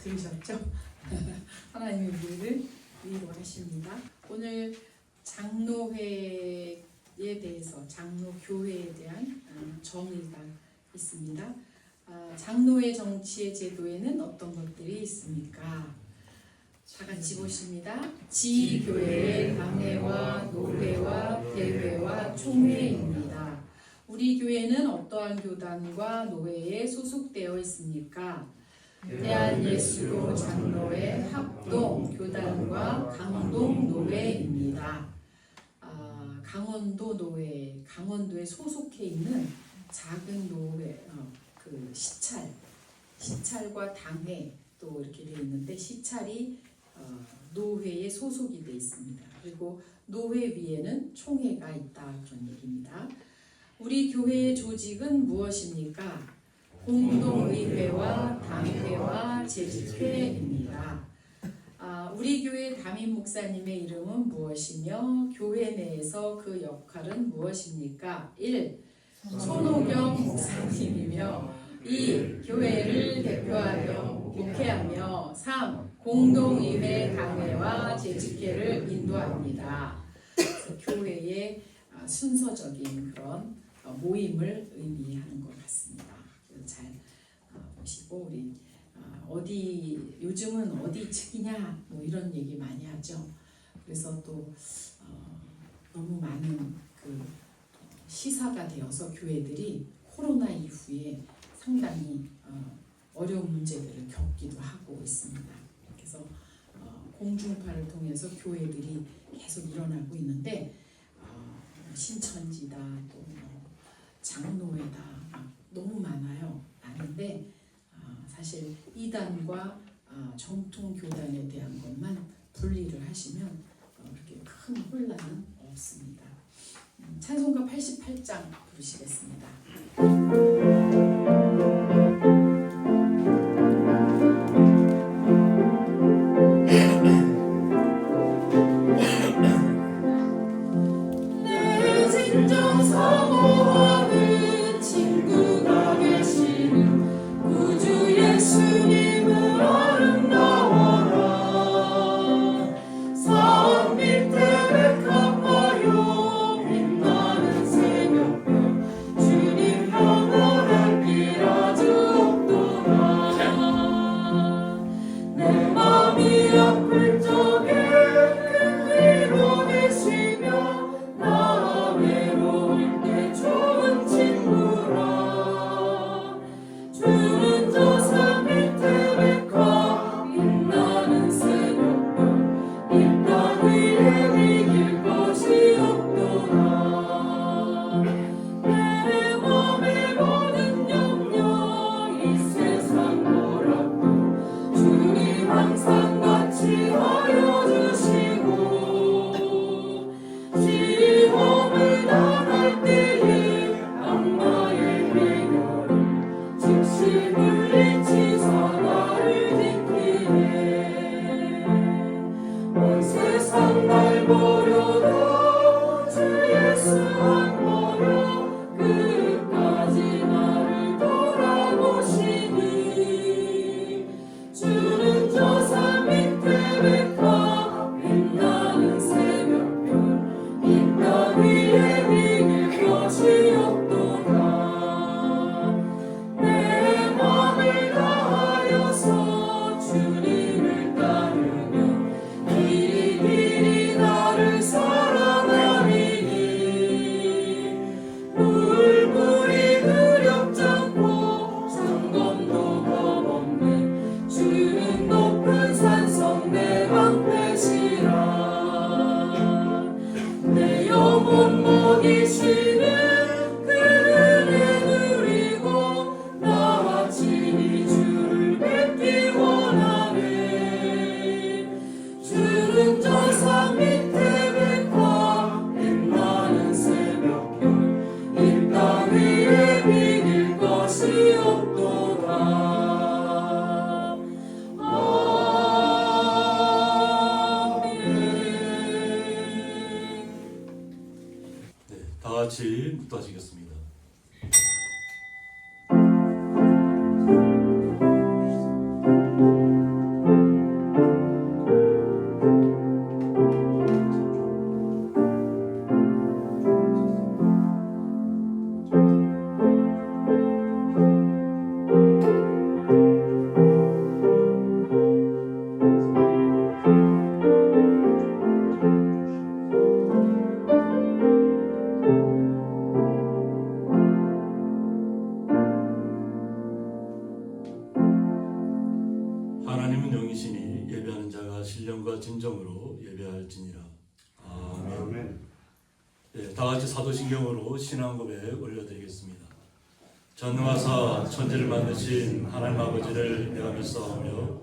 들으셨죠? 하나님의 우리를 위로하십니다. 오늘 장로회에 대해서, 장로교회에 대한 정의가 있습니다. 장로회 정치의 제도에는 어떤 것들이 있습니까? 다 같이 보십니다. 지교회의 당회와 노회와 대회와 총회입니다. 우리 교회는 어떠한 교단과 노회에 소속되어 있습니까? 대한예수교 장로회 합동 교단과 강동 노회입니다. 강원도 노회, 강원도에 소속해 있는 작은 노회, 시찰과 당회 또 이렇게 되어 있는데, 시찰이 노회에 소속이 되어 있습니다. 그리고 노회 위에는 총회가 있다, 그런 얘기입니다. 우리 교회의 조직은 무엇입니까? 공동의회와 당회와 재직회입니다. 우리 교회 담임 목사님의 이름은 무엇이며 교회 내에서 그 역할은 무엇입니까? 1. 손호경 목사님이며 2. 교회를 대표하여 목회하며 3. 공동의회 당회와 재직회를 인도합니다. 교회의 순서적인 그런 모임을 의미하는 것 같습니다. 잘 보시고, 우리 요즘은 어디 측이냐 뭐 이런 얘기 많이 하죠. 그래서 또 너무 많은 시사가 되어서 교회들이 코로나 이후에 상당히 어려운 문제들을 겪기도 하고 있습니다. 그래서 공중파를 통해서 교회들이 계속 일어나고 있는데, 신천지다 또 장로회다 너무 많은데 사실 이단과 정통 교단에 대한 것만 분리를 하시면 그렇게 큰 혼란은 없습니다. 찬송가 88장 부르시겠습니다. 같이 묵도하시겠습니다. 성령이시니 예배하는 자가 신령과 진정으로 예배할지니라. 아멘. 네, 다 같이 사도신경으로 신앙 고백 올려드리겠습니다. 전능하사 천지를 만드신 하나님 아버지를 내가 믿사오며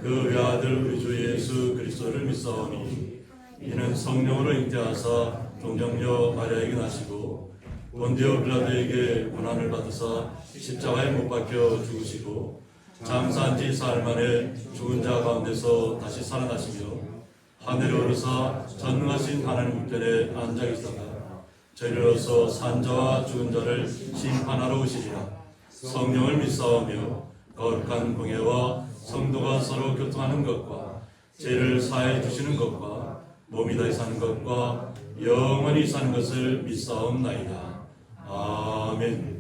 그 외아들 우리 주 예수 그리스도를 믿사오니 이는 성령으로 잉태하사 동정녀 마리아에게 나시고 본디오 빌라도에게 고난을 받으사 십자가에 못 박혀 죽으시고 장사한 지 사흘 만에 죽은 자 가운데서 다시 살아나시며 하늘에 오르사 전능하신 하나님 우편에 앉아 계시다가 저희로서 산자와 죽은 자를 심판하러 오시리라. 성령을 믿사오며 거룩한 공예와 성도가 서로 교통하는 것과 죄를 사해 주시는 것과 몸이 다시 사는 것과 영원히 사는 것을 믿사옵나이다. 아멘.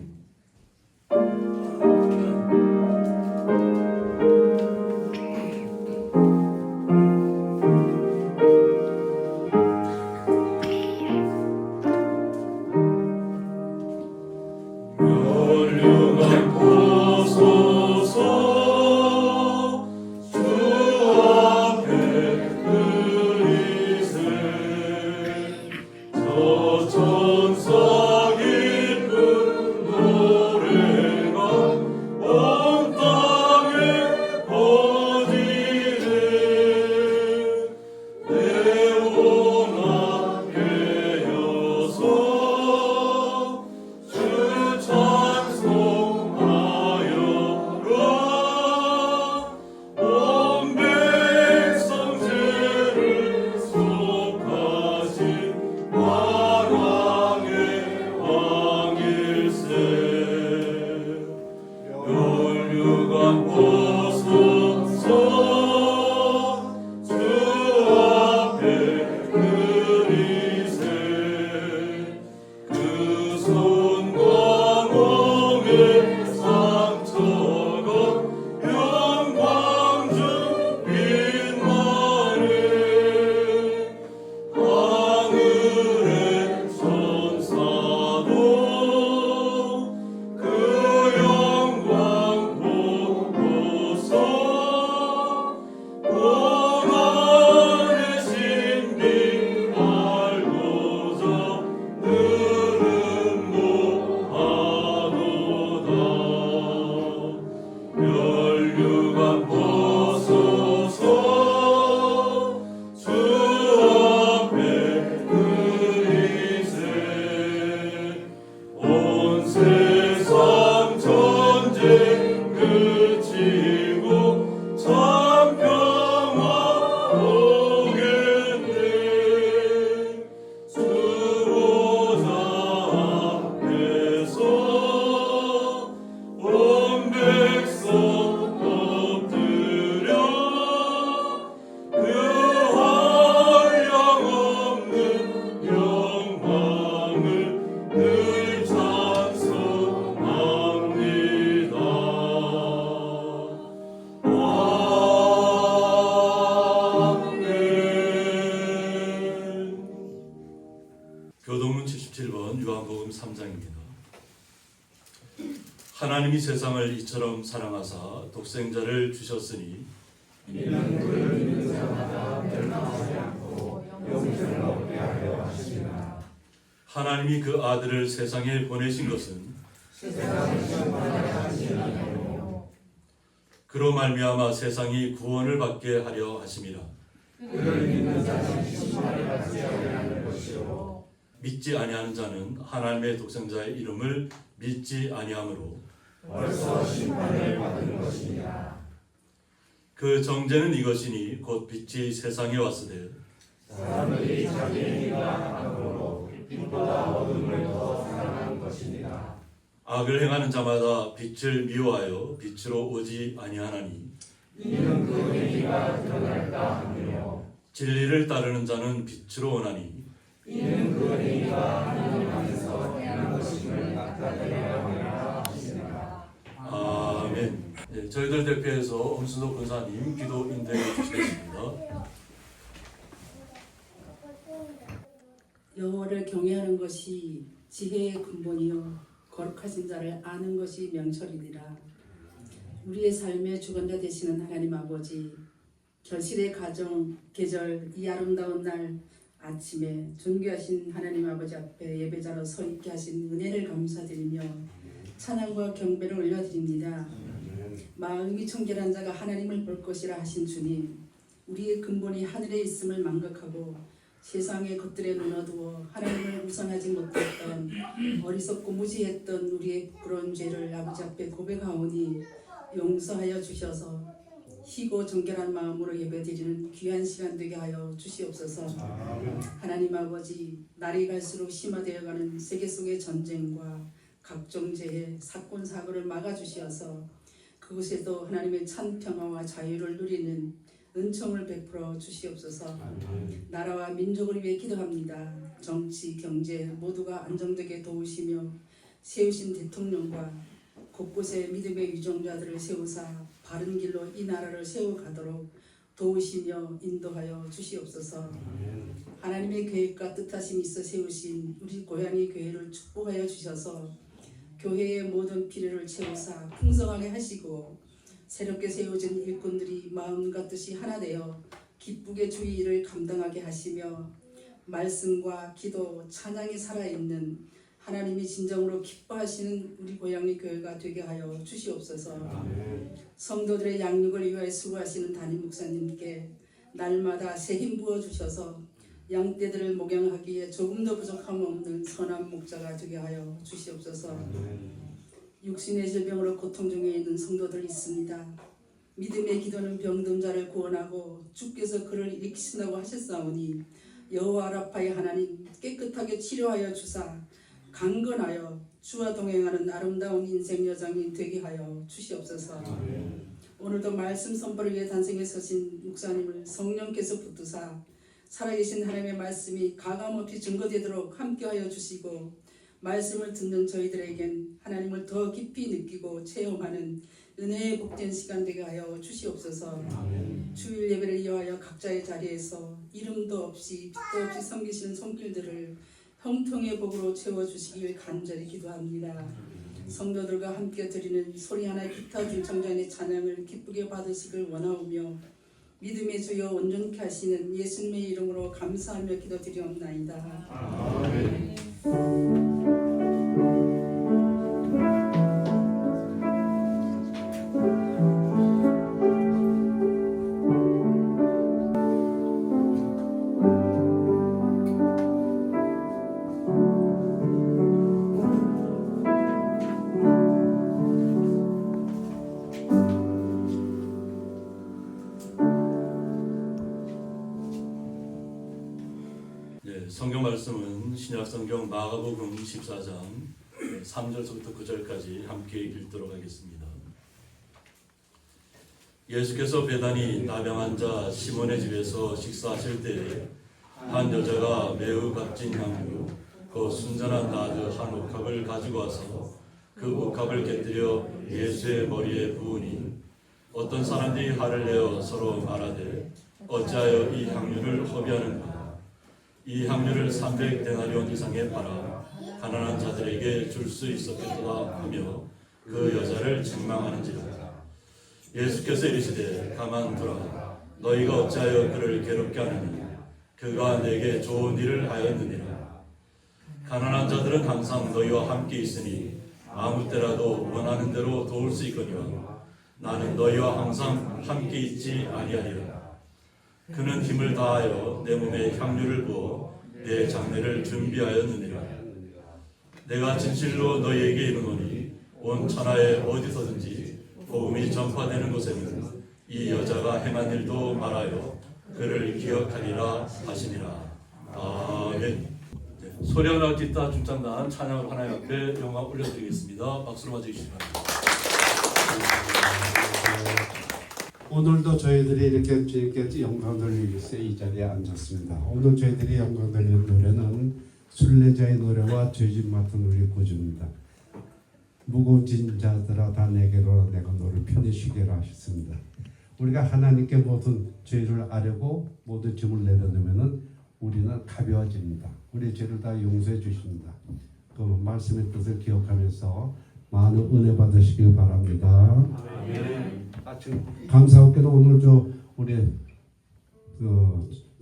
교동문 77번 요한복음 3장입니다. 하나님이 세상을 이처럼 사랑하사 독생자를 주셨으니 이는 그를 믿는 자마다 멸망하지 않고 영생을 얻게 하려 하심이라. 하나님이 그 아들을 세상에 보내신 것은 세상을 심판하려 하심이 아니요 그로 말미암아 세상이 구원을 받게 하려 하심이라. 그를 믿는 자는 심판을 받지 아니하는 것이요 믿지 아니하는 자는 하나님의 독생자의 이름을 믿지 아니하므로 벌써 심판을 받은 것이니라. 그 정죄는 이것이니 곧 빛이 세상에 왔으되 사람들이 자기 행위가 악으로 빛보다 어둠을 더 사랑한 것이니라. 악을 행하는 자마다 빛을 미워하여 빛으로 오지 아니하나니 이는 그 행위가 드러날까 하며 진리를 따르는 자는 빛으로 오나니 이는 그 행위가 하나님 안에서 행한 것임을 나타내려 함이라 하시니라. 아멘. 네, 저희들 대표해서 엄순도 권사님 기도 인도해 주시겠습니다. 여호와를 경외하는 것이 지혜의 근본이요 거룩하신 자를 아는 것이 명철이니라. 우리의 삶의 주관자 되시는 하나님 아버지, 결실의 가정, 계절, 이 아름다운 날 아침에 존귀하신 하나님 아버지 앞에 예배자로 서 있게 하신 은혜를 감사드리며 찬양과 경배를 올려드립니다. 마음이 청결한 자가 하나님을 볼 것이라 하신 주님, 우리의 근본이 하늘에 있음을 망각하고 세상의 것들에 눈어두어 하나님을 우선하지 못했던 어리석고 무지했던 우리의 부끄러운 죄를 아버지 앞에 고백하오니 용서하여 주셔서 희고 정결한 마음으로 예배드리는 귀한 시간 되게 하여 주시옵소서. 하나님 아버지, 날이 갈수록 심화되어가는 세계 속의 전쟁과 각종 재해, 사건, 사고를 막아주시어서 그곳에도 하나님의 찬 평화와 자유를 누리는 은총을 베풀어 주시옵소서. 나라와 민족을 위해 기도합니다. 정치, 경제 모두가 안정되게 도우시며 세우신 대통령과 곳곳에 믿음의 유정자들을 세우사 바른 길로 이 나라를 세워가도록 도우시며 인도하여 주시옵소서. 하나님의 계획과 뜻하심이 있어 세우신 우리 고향의 교회를 축복하여 주셔서 교회의 모든 필요를 채우사 풍성하게 하시고 새롭게 세워진 일꾼들이 마음과 뜻이 하나 되어 기쁘게 주의 일을 감당하게 하시며 말씀과 기도, 찬양이 살아있는 하나님이 진정으로 기뻐하시는 우리 고향의 교회가 되게 하여 주시옵소서. 성도들의 양육을 위하여 수고하시는 담임 목사님께 날마다 새 힘 부어주셔서 양떼들을 목양하기에 조금도 부족함 없는 선한 목자가 되게 하여 주시옵소서. 육신의 질병으로 고통 중에 있는 성도들 있습니다. 믿음의 기도는 병든 자를 구원하고 주께서 그를 일으키신다고 하셨사오니 여호와 라파의 하나님 깨끗하게 치료하여 주사 강건하여 주와 동행하는 아름다운 인생 여정이 되게 하여 주시옵소서. 오늘도 말씀 선포를 위해 단생에 서신 목사님을 성령께서 붙드사 살아계신 하나님의 말씀이 가감없이 증거되도록 함께하여 주시고 말씀을 듣는 저희들에겐 하나님을 더 깊이 느끼고 체험하는 은혜의 복된 시간 되게 하여 주시옵소서. 주일 예배를 이어하여 각자의 자리에서 이름도 없이 빛도 없이 섬기시는 손길들을 형통의 복으로 채워주시길 간절히 기도합니다. 성도들과 함께 드리는 소리 하나의 기타 중청장의 찬양을 기쁘게 받으시길 원하오며 믿음의 주여 온전케 하시는 예수님의 이름으로 감사하며 기도드리옵나이다. 아멘. 성경 말씀은 신약성경 마가복음 14장 3절부터 9절까지 함께 읽도록 하겠습니다. 예수께서 베다니 나병한 자 시몬의 집에서 식사하실 때에 한 여자가 매우 값진 향유 그 순전한 나드 한 옥합을 가지고 와서 그 옥합을 곁들여 예수의 머리에 부으니 어떤 사람들이 화를 내어 서로 말하되 어찌하여 이 향유를 허비하는가. 이 향유를 300데나리온 이상에 팔아 가난한 자들에게 줄 수 있었겠도다 하며 그 여자를 책망하는지라. 예수께서 이르시되 가만두라. 너희가 어찌하여 그를 괴롭게 하느냐. 그가 내게 좋은 일을 하였느니라. 가난한 자들은 항상 너희와 함께 있으니 아무 때라도 원하는 대로 도울 수 있거니와 나는 너희와 항상 함께 있지 아니하리라. 그는 힘을 다하여 내 몸에 향유를 부어 내 장례를 준비하였느니라. 내가 진실로 너희에게 이르노니 온 천하에 어디서든지 복음이 전파되는 곳에는 이 여자가 행한 일도 말하여 그를 기억하리라 하시니라. 아멘. 소리하나 깃다 중창단 찬양을 하나님 앞에 영광 올려드리겠습니다. 박수로 맞이해주시기 바랍니다. 오늘도 저희들이 이렇게 영광 돌리기 위해서 이 자리에 앉았습니다. 오늘 저희들이 영광 돌리는 노래는 순례자의 노래와 죄짐 맡은 우리 구주입니다. 무거운 짐 자들아 다 내게로 내가 너를 편히 쉬게 하셨습니다. 우리가 하나님께 모든 죄를 아뢰고 모든 짐을 내려놓으면 우리는 가벼워집니다. 우리 죄를 다 용서해 주십니다. 그 말씀의 뜻을 기억하면서 많은 은혜 받으시기 바랍니다. 아멘. 감사하게도 오늘 우리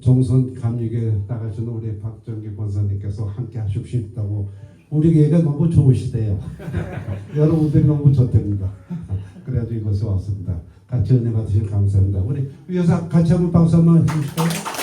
정선 감리교에 나가시는 우리 박정기 권사님께서 함께 하시고 싶다고 우리 교회가 너무 좋으시대요. 여러분들이 너무 좋답니다. 그래가지고 이곳에 왔습니다. 같이 은혜 받으시면 감사합니다. 우리 위에서 같이 한번 박수 한번 해주실까요?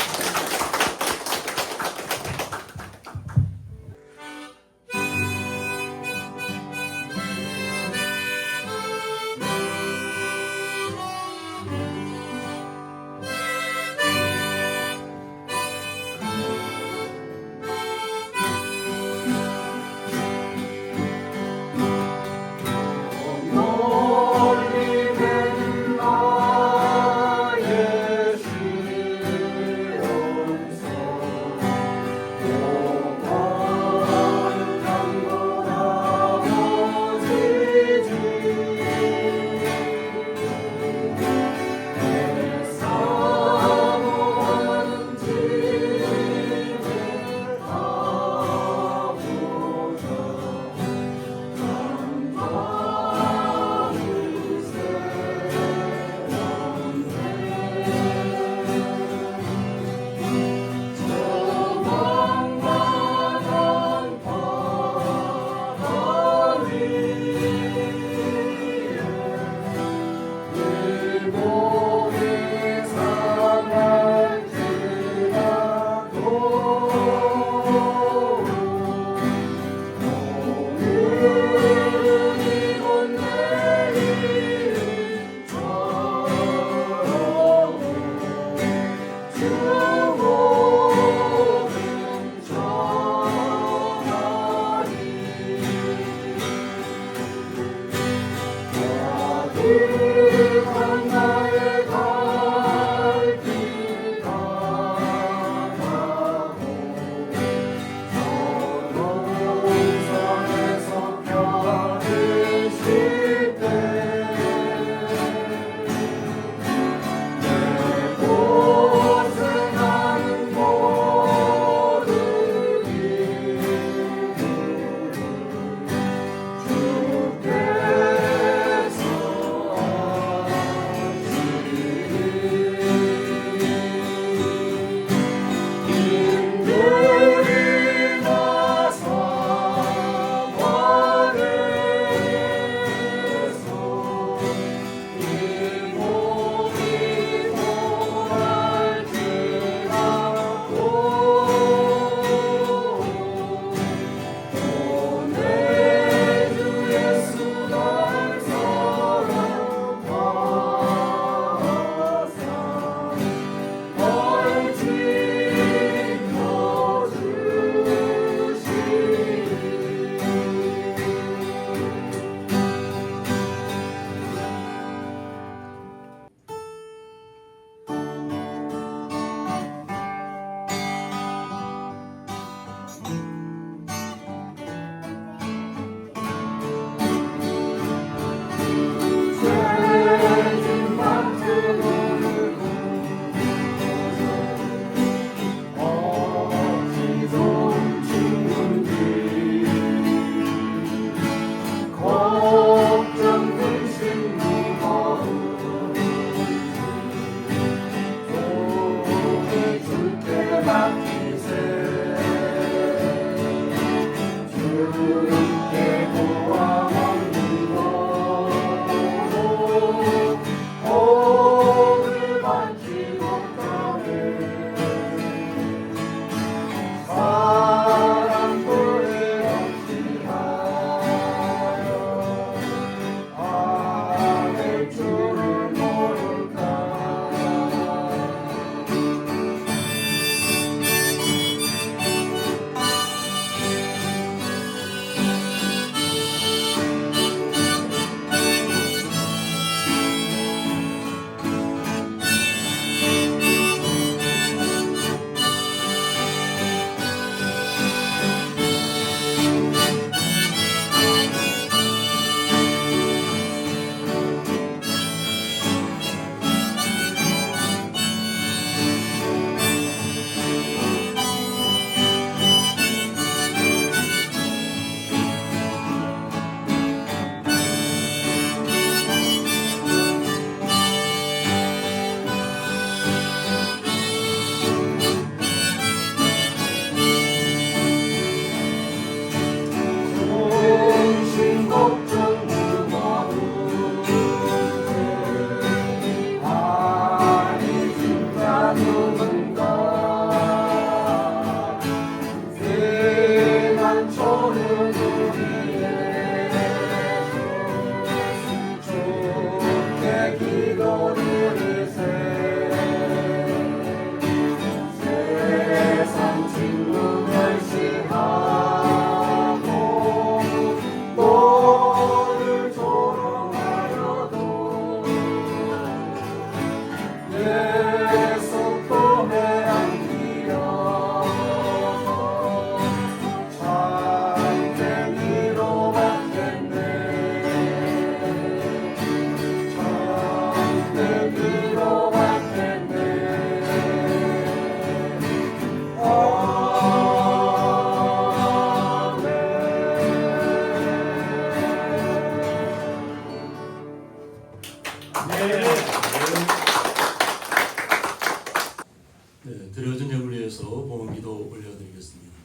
네, 드려진 예물 위해서 봉헌기도 올려드리겠습니다.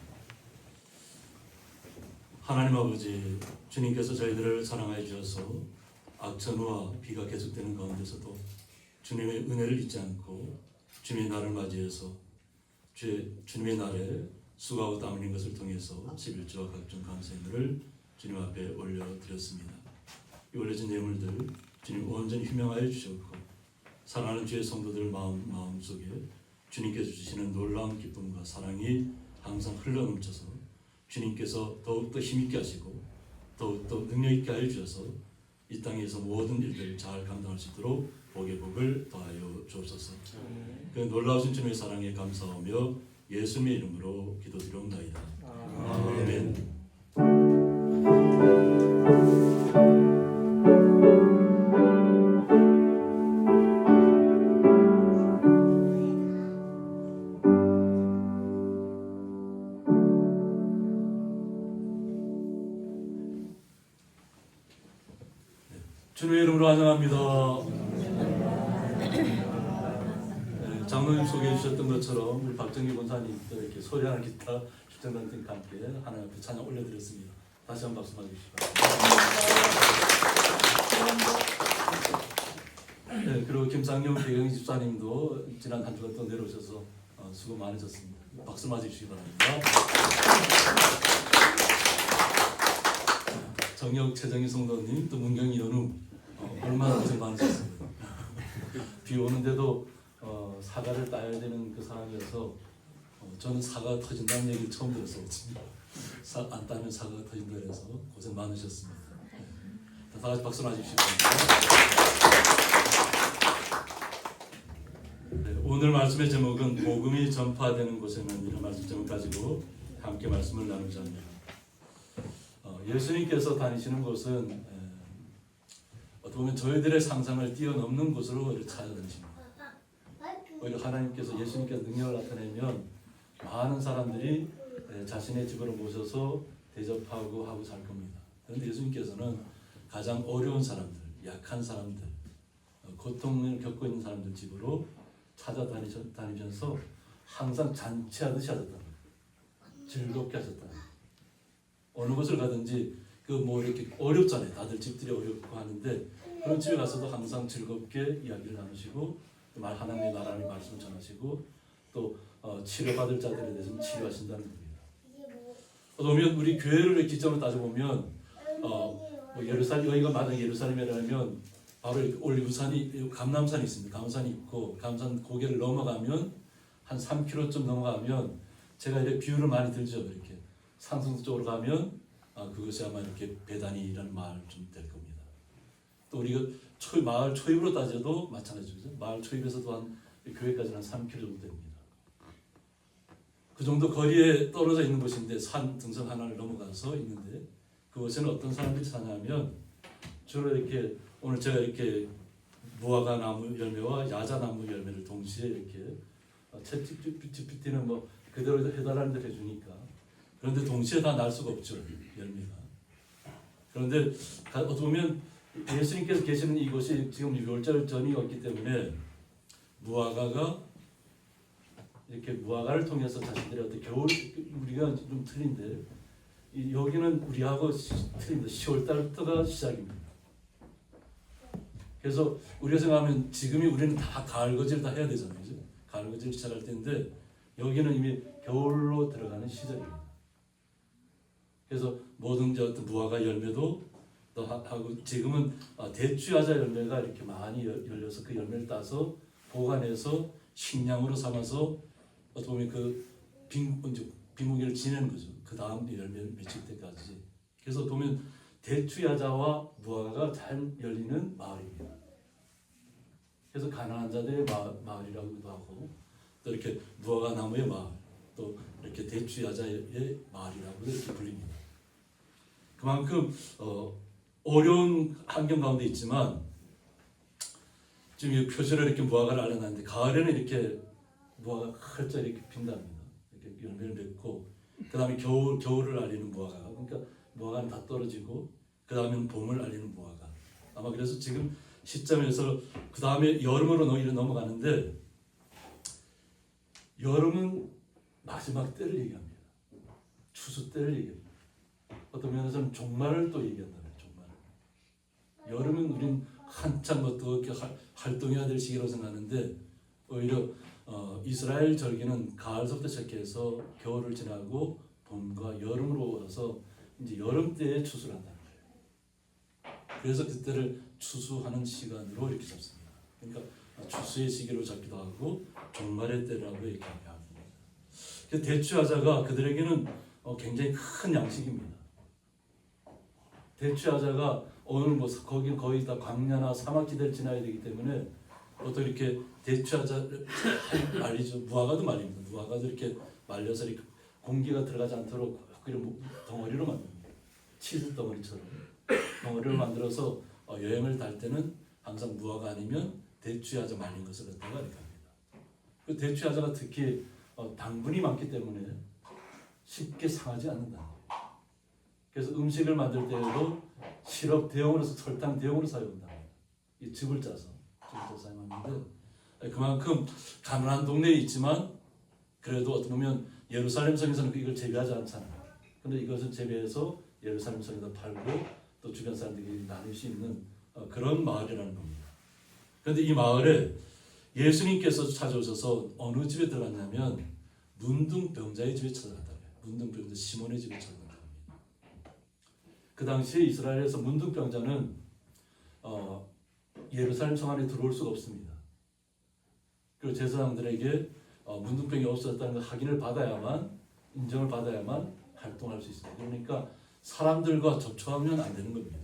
하나님 아버지, 주님께서 저희들을 사랑하여 주셔서 악천후와 비가 계속되는 가운데서도 주님의 은혜를 잊지 않고 주님의 날을 맞이해서 주님의 날에 수고하고 땀 흘린 것을 통해서 11조와 각종 감사의물을 주님 앞에 올려드렸습니다. 이 올려진 예물들 주님 온전히 휴명하여 주셨고 사랑하는 주의 성도들 마음속에 주님께서 주시는 놀라운 기쁨과 사랑이 항상 흘러넘쳐서 주님께서 더욱더 힘있게 하시고 더욱더 능력있게 하여 주셔서 이 땅에서 모든 일들을 잘 감당할 수 있도록 복의 복을 더하여 주옵소서. 그 놀라우신 주님의 사랑에 감사하며 예수님의 이름으로 기도드리옵나이다. 아멘. 주님의 이름으로 환영합니다. 네, 장로님 소개해 주셨던 것처럼 우리 박정기 권사님도 이렇게 소리하는 기타 주전단팀과 함께 하나님 앞에 찬양 올려드렸습니다. 다시 한번 박수 맞으시기 바랍니다. 네, 그리고 김상용 배경 집사님도 지난 한 주간 또 내려오셔서 수고 많으셨습니다. 박수 맞으시기 바랍니다. 정혁 최정희 성도님 또 문경이 연우 얼마나 고생 많으셨습니다. 비 오는데도 사과를 따야 되는 그 상황이어서 저는 사과가 터진다는 얘기를 처음 들었었거든요. 안 따면 사과가 터진다 그래서 고생 많으셨습니다. 네. 다 같이 박수 맞으시기 바랍니다. 네, 오늘 말씀의 제목은 복음이 전파되는 곳에는 이런 말씀 제목 가지고 함께 말씀을 나누자 합니다. 예수님께서 다니시는 곳은 어떻게 보면 저희들의 상상을 뛰어넘는 곳으로 찾아다니십니다. 오히려 하나님께서 예수님께서 능력을 나타내면 많은 사람들이 자신의 집으로 모셔서 대접하고 하고 살 겁니다. 그런데 예수님께서는 가장 어려운 사람들, 약한 사람들, 고통을 겪고 있는 사람들 집으로 찾아다니면서 항상 잔치하듯이 하셨다는 거예요. 즐겁게 하셨다는 거예요. 어느 곳을 가든지 이렇게 어렵잖아요. 다들 집들이 어렵고 하는데 그런 집에 가서도 항상 즐겁게 이야기를 나누시고 하나님의 나라의 말씀을 전하시고 또 치료받을 자들에 대해서 치료하신다는 겁니다. 그러면 우리 교회를 기점으로 따져보면 예루살렘, 여기가 만약 예루살렘이라면 바로 올리브산이 감람산이 있습니다. 감산이 있고 감산 고개를 넘어가면 한 3km쯤 넘어가면 제가 이렇게 비유를 많이 들죠. 이렇게 상승 쪽으로 가면 그것이 아마 이렇게 베다니라는 마을쯤 될 겁니다. 또 우리가 마을 초입으로 따져도 마찬가지죠. 마을 초입에서도 한 교회까지는 한 3km 정도 됩니다. 그 정도 거리에 떨어져 있는 곳인데 산 등성 하나를 넘어가서 있는데 그곳에는 어떤 사람들이 사냐면 주로 이렇게 오늘 제가 이렇게 무화과 나무 열매와 야자 나무 열매를 동시에 이렇게 챗GPT는 뭐 그대로 해달라는 대로 해주니까 그런데 동시에 다 날 수가 없죠. 열매가. 그런데 어떻게 보면 예수님께서 계시는 이곳이 지금 6월절 전이었기 때문에 무화과가 이렇게 무화과를 통해서 자신들의 어떤 겨울 우리가 좀 틀린데 여기는 우리하고 틀린데 10월달부터가 시작입니다. 그래서 우리가 생각하면 지금이 우리는 다 가을 거질 다 해야 되잖아요. 그죠? 가을 거질 시작할 때인데 여기는 이미 겨울로 들어가는 시작입니다. 그래서 모든 어떤 무화과 열매도 또 하고 지금은 대추야자 열매가 이렇게 많이 열려서 그 열매를 따서 보관해서 식량으로 삼아서 어떻게 보면 그 빈궁기를 지내는 거죠. 그 다음 열매 맺힐 때까지. 그래서 보면 대추야자와 무화과가 잘 열리는 마을입니다. 그래서 가난한 자들의 마을이라고도 하고 또 이렇게 무화과 나무의 마을, 또 이렇게 대추야자의 마을이라고 이렇게 불립니다. 그만큼 어려운 환경 가운데 있지만 지금 이 표시를 이렇게 무화과를 알려놨는데 가을에는 이렇게 무화과가 활짝 이렇게 핀답니다. 이렇게 열매를 맺고 그 다음에 겨울을 알리는 무화과가, 그러니까 무화과는 다 떨어지고 그 다음에는 봄을 알리는 무화과. 아마 그래서 지금 시점에서 그 다음에 여름으로 넘어가는데 여름은 마지막 때를 얘기합니다. 추수 때를 얘기합니다. 어떤 면에서는 종말을 또 얘기한다는 종말. 여름은 우린 한참 어떻게 활동해야 될 시기라고 생각하는데 오히려 이스라엘 절기는 가을서부터 시작해서 겨울을 지나고 봄과 여름으로 와서 이제 여름 때에 추수를 한다는 거예요. 그래서 그때를 추수하는 시간으로 이렇게 잡습니다. 그러니까 추수의 시기로 잡기도 하고 종말의 때라고 얘기하기도 합니다. 대추야자가 그들에게는 굉장히 큰 양식입니다. 대추야자가 오늘 거기 거의 다 광야나 사막지대를 지나야 되기 때문에 어떻게 이렇게 대추야자를 말리죠. 무화과도 말립니다. 무화과도 이렇게 말려서 이렇게 공기가 들어가지 않도록 덩어리로 만듭니다. 치즈 덩어리처럼 덩어리를 만들어서 여행을 달 때는 항상 무화과 아니면 대추야자 말린 것을 갖다가 이렇게 합니다. 그 대추야자가 특히 당분이 많기 때문에 쉽게 상하지 않는다. 그래서 음식을 만들 때에도 시럽 대용으로서 설탕 대용으로 사용한다. 이 즙을 짜서 사용하는데 그만큼 가난한 동네에 있지만 그래도 어떻게 보면 예루살렘 성에서는 이걸 재배하지 않잖아요. 그런데 이것을 재배해서 예루살렘 성에다 팔고 또 주변 사람들이 나눌 수 있는 그런 마을이라는 겁니다. 그런데 이 마을에 예수님께서 찾아오셔서 어느 집에 들어갔냐면 문둥병자의 집에 찾아갔다고요. 문둥병자 시몬의 집에 찾아갔다고 합니다. 그 당시에 이스라엘에서 문둥병자는 예루살렘 성 안에 들어올 수가 없습니다. 그리고 제사장들에게 문둥병이 없어졌다는 걸 확인을 받아야만, 인정을 받아야만 활동할 수 있습니다. 그러니까 사람들과 접촉하면 안 되는 겁니다.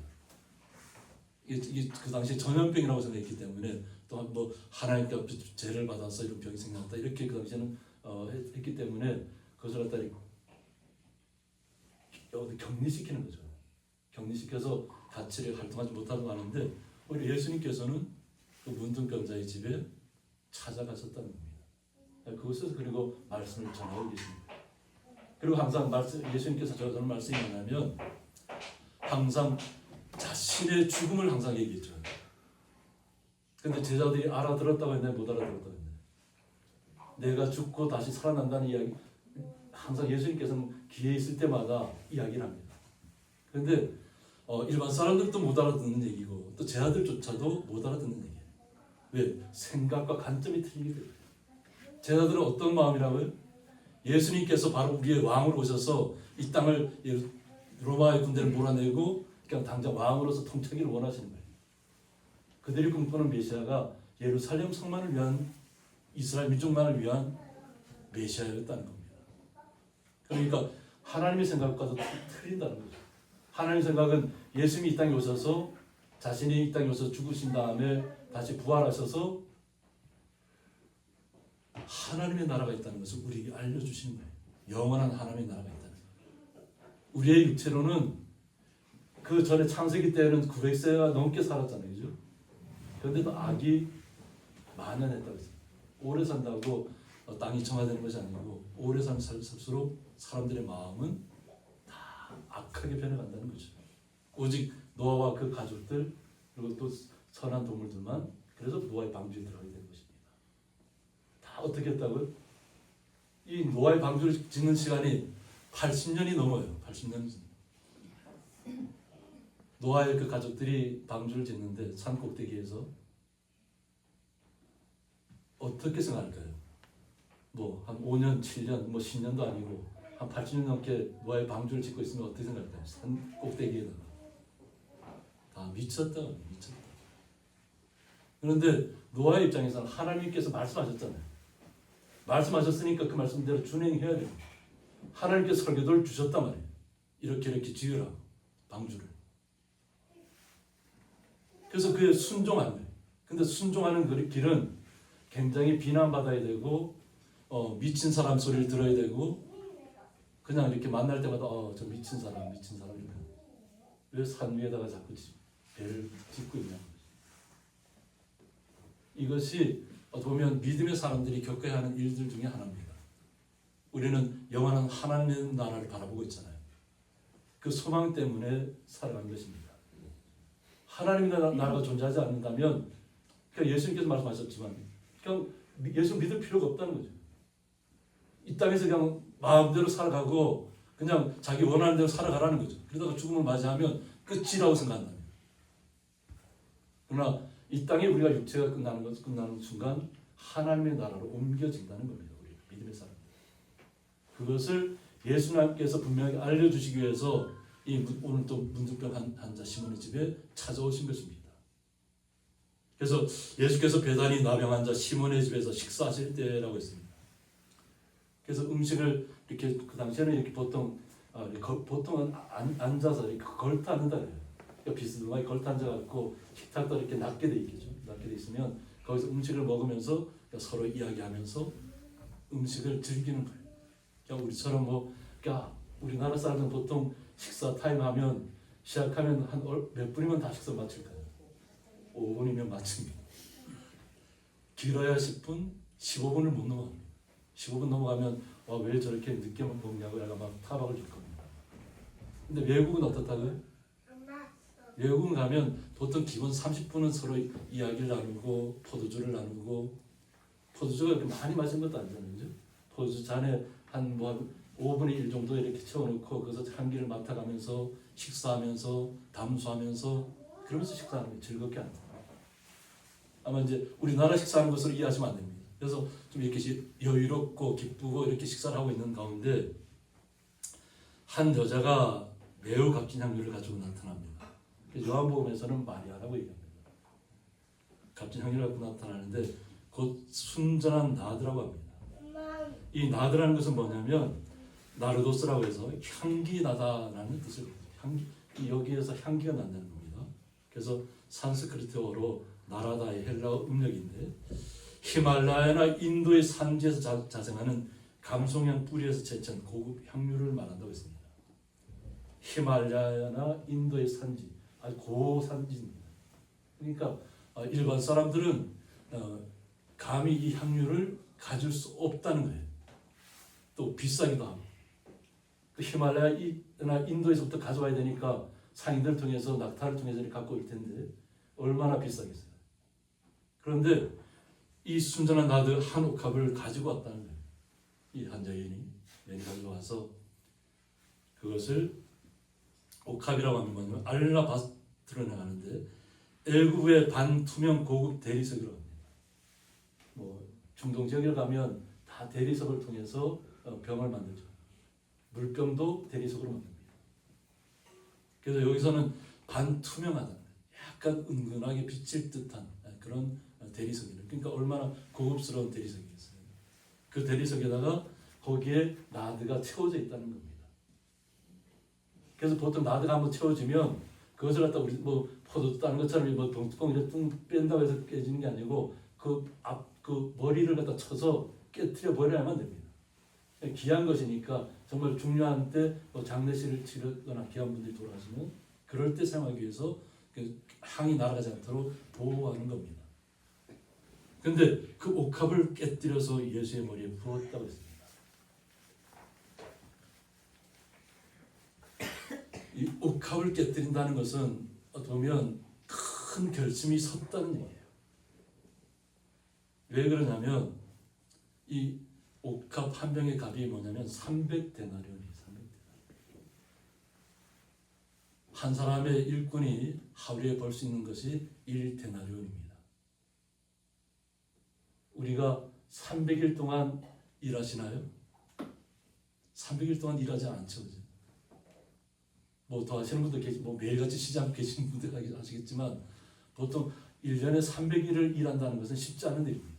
이게 그 당시에 전염병이라고 생각했기 때문에 또한 뭐 하나님께 앞에 죄를 받아서 이런 병이 생겼다 이렇게 그 당시에는 했기 때문에 그것을 갖다 격리시키는 거죠. 격리시켜서 같이 활동하지 못하도록 하는데 오히려 예수님께서는 그 문둥병자의 집에 찾아가셨다는 겁니다. 그것에서 그리고 말씀을 전하고 계십니다. 그리고 항상 예수님께서 저는 말씀이 뭐냐면 항상 자신의 죽음을 항상 얘기했죠. 근데 제자들이 알아들었다고 했나요? 못 알아들었다고 했나요? 내가 죽고 다시 살아난다는 이야기 항상 예수님께서는 기회 있을 때마다 이야기를 합니다. 그런데 일반 사람들도 못 알아듣는 얘기고 또 제자들조차도 못 알아듣는 얘기예요. 왜? 생각과 관점이 틀리기 때문에. 제자들은 어떤 마음이라고요? 예수님께서 바로 우리의 왕으로 오셔서 이 땅을 로마의 군대를 몰아내고 그냥 당장 왕으로서 통치하기를 원하시는 거예요. 그들이 꿈꾸는 메시아가 예루살렘 성만을 위한 이스라엘 민족만을 위한 메시아였다는 겁니다. 그러니까 하나님의 생각과도 틀린다는 거죠. 하나님의 생각은 예수님이 이 땅에 오셔서 자신이 이 땅에 오셔서 죽으신 다음에 다시 부활하셔서 하나님의 나라가 있다는 것을 우리에게 알려주시는 거예요. 영원한 하나님의 나라가 있다는 거예요. 우리의 육체로는 그 전에 창세기 때는 900세가 넘게 살았잖아요. 그죠? 그런데도 악이 만연했다고 했어요. 오래 산다고 땅이 정화되는 것이 아니고 오래 살수록 사람들의 마음은 다 악하게 변해간다는 거죠. 오직 노아와 그 가족들 그리고 또 선한 동물들만 그래서 노아의 방주에 들어가게 된 것입니다. 다 어떻게 했다고요? 이 노아의 방주를 짓는 시간이 80년이 넘어요. 80년. 노아의 그 가족들이 방주를 짓는데 산 꼭대기에서 어떻게 생각할까요? 뭐 한 5년, 7년, 뭐 10년도 아니고 한 80년 넘게 노아의 방주를 짓고 있으면 어떻게 생각할까요? 산 꼭대기에다가 미쳤다. 그런데 노아의 입장에서는 하나님께서 말씀하셨잖아요. 말씀하셨으니까 그 말씀대로 준행해야 돼요. 하나님께서 설계도를 주셨단 말이에요. 이렇게 지으라, 방주를. 그래서 그에 순종하는 거예요. 근데 순종하는 그 길은 굉장히 비난받아야 되고 미친 사람 소리를 들어야 되고 그냥 이렇게 만날 때마다 저 미친 사람 이렇게. 왜 산 위에다가 자꾸 배를 딛고 있냐. 이것이 보면 믿음의 사람들이 겪어야 하는 일들 중에 하나입니다. 우리는 영원한 하나님의 나라를 바라보고 있잖아요. 그 소망 때문에 살아가는 것입니다. 하나님의 나라가 존재하지 않는다면 그러니까 예수님께서 말씀하셨지만 그냥 예수 믿을 필요가 없다는 거죠. 이 땅에서 그냥 마음대로 살아가고 그냥 자기 원하는 대로 살아가라는 거죠. 그러다가 죽음을 맞이하면 끝이라고 생각한답니다. 그러나 이 땅에 우리가 육체가 끝나는 순간 하나님의 나라로 옮겨진다는 겁니다. 우리 믿음의 사람들. 그것을 예수님께서 분명히 알려주시기 위해서 오늘 또 문둥병 환자 시몬의 집에 찾아오신 것입니다. 그래서 예수께서 배단위 나병 환자 시몬의 집에서 식사하실 때라고 했습니다. 그래서 음식을 이렇게 그 당시에는 이렇게 보통은 앉아서 이렇게 걸터 앉는다 그래요. 그러니까 비스듬하게 걸터 앉아갖고 식탁도 이렇게 낮게 돼 있겠죠. 낮게 돼 있으면 거기서 음식을 먹으면서 서로 이야기하면서 음식을 즐기는 거예요. 그러니까 우리처럼 그러니까 우리나라 사람은 보통 식사 타임 하면 시작하면 한 몇 분이면 다 식사 마칠 거예요. 5분이면 마칩니다. 길어야 10분, 15분을 못 넘어갑니다. 15분 넘어가면 왜 저렇게 늦게 먹냐고 내가 막 타박을 줄 겁니다. 근데 외국은 어떻다고요? 외국은 가면 보통 기본 30분은 서로 이야기를 나누고 포도주를 나누고 포도주가 그렇게 많이 마시는 것도 아니잖아요. 그죠? 포도주 잔에 한 5분의 1 정도 이렇게 채워놓고 거기서 향기를 맡아가면서 식사하면서 담수하면서 그러면서 식사하는 게 즐겁게 하는 거예요. 아마 이제 우리나라 식사하는 것으로 이해하시면 안 됩니다. 그래서 좀 이렇게 여유롭고 기쁘고 이렇게 식사를 하고 있는 가운데 한 여자가 매우 값진 향유를 가지고 나타납니다. 요한복음에서는 마리아라고 얘기합니다. 값진 향유를 갖고 나타나는데 곧 순전한 나드라고 합니다. 이 나드라는 것은 뭐냐면 나르도스라고 해서 향기 나다라는 뜻을 여기에서 향기가 난다는 겁니다. 그래서 산스크리트어로 나라다의 헬라어 음력인데 히말라야나 인도의 산지에서 자생하는 감송향 뿌리에서 채취한 고급 향유를 말한다고 했습니다. 히말라야나 인도의 산지, 아주 고산지입니다. 그러니까 일반 사람들은 감히 이 향유를 가질 수 없다는 거예요. 또 비싸기도 하고. 그 히말라야나 인도에서부터 가져와야 되니까 상인들 통해서 낙타를 통해서 갖고 올 텐데 얼마나 비싸겠어요. 그런데 이 순전한 나드 한 옥합을 가지고 왔다는 거예요. 이 한 여인이 가지고 와서 그것을 옥합이라고 하면 뭐냐면 알라바스트로 나가는데 애굽의 반투명 고급 대리석이라고 합니다. 중동 지역에 가면 다 대리석을 통해서 병을 만들죠. 물병도 대리석으로 만듭니다. 그래서 여기서는 반투명하다. 약간 은근하게 비칠 듯한 그런 대리석이에요. 그러니까 얼마나 고급스러운 대리석이겠어요. 그 대리석에다가 거기에 나드가 채워져 있다는 겁니다. 그래서 보통 나드가 한번 채워지면 그것을 갖다 우리 포도 따는 것처럼 뚜껑 뚱 뺀다고 해서 깨지는 게 아니고 그 머리를 갖다 쳐서 깨트려 버려야만 됩니다. 귀한 것이니까 정말 중요한 때 장례식을 치르거나 귀한 분들이 돌아가시면 그럴 때 사용하기 위해서 향이 날아가지 않도록 보호하는 겁니다. 그런데 그 옥합을 깨뜨려서 예수의 머리에 부었다고 했습니다. 이 옥합을 깨뜨린다는 것은 보면 큰 결심이 섰다는 얘기예요. 왜 그러냐면 이 옥합 한 병의 값이 뭐냐면 300데나리온이에요. 한 사람의 일꾼이 하루에 벌 수 있는 것이 1데나리온입니다. 우리가 300일 동안 일하시나요? 300일 동안 일하지 않죠. 뭐 더 하시는 분도 계시, 뭐 매일같이 쉬지 않고 계시는 분들 아시겠지만 보통 1년에 300일을 일한다는 것은 쉽지 않은 일입니다.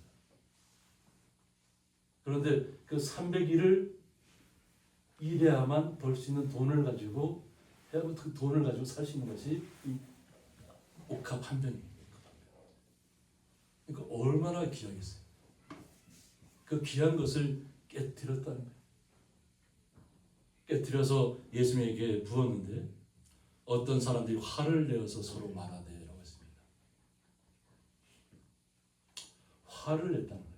그런데 그 300일을 일해야만 벌 수 있는 돈을 가지고 그 돈을 가지고 살 수 있는 것이 이 옥합 한 변입니다. 그러니까 얼마나 귀하겠어요. 그 귀한 것을 깨뜨렸다는 거예요. 깨뜨려서 예수님에게 부었는데 어떤 사람들이 화를 내어서 서로 말하되라고 했습니다. 화를 냈다는 거예요.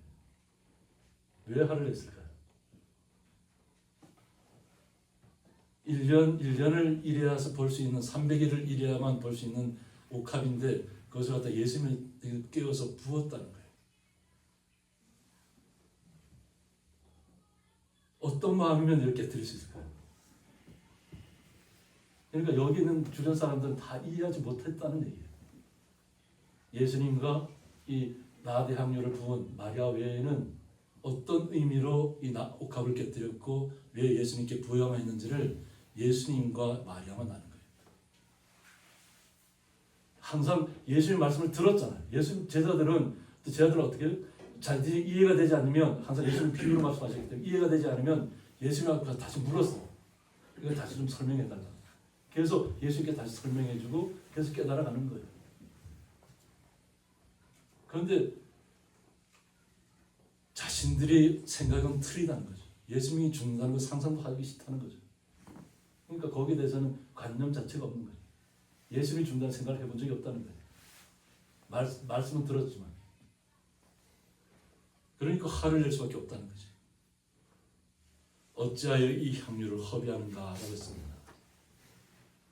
왜 화를 냈을까요? 1년을 일해서 벌 수 있는 300일을 일해야만 벌 수 있는 옥합인데 그것을 갖다 예수님이 깨워서 부었다는 거예요. 어떤 마음이면 이렇게 드릴 수 있을까요? 그러니까 여기 있는 주변 사람들은 다 이해하지 못했다는 얘기예요. 예수님과 이 나대향료를 부은 마리아 외에는 어떤 의미로 이 옥합을 깨뜨렸고 왜 예수님께 부여만 했는지를 예수님과 마리아만 아는 거예요. 항상 예수님 말씀을 들었잖아요. 예수 제자들은 어떻게 자기들이 이해가 되지 않으면 항상 예수님 비유로 말씀하셨기 때문에 이해가 되지 않으면 예수님 앞에서 다시 물었어요. 이거 다시 좀 설명해달라. 그래서 예수님께 다시 설명해주고 계속 깨달아가는 거예요. 그런데 자신들이 생각은 틀리다는 거죠. 예수님이 죽는다는 걸 상상도 하기 싫다는 거죠. 그러니까 거기에 대해서는 관념 자체가 없는 거죠. 예수님이 죽는다는 생각을 해본 적이 없다는 거예요. 말씀은 들었지만. 그러니까 화를 낼 수밖에 없다는 거죠. 어찌하여 이 향유를 허비하는가 라고 했습니다.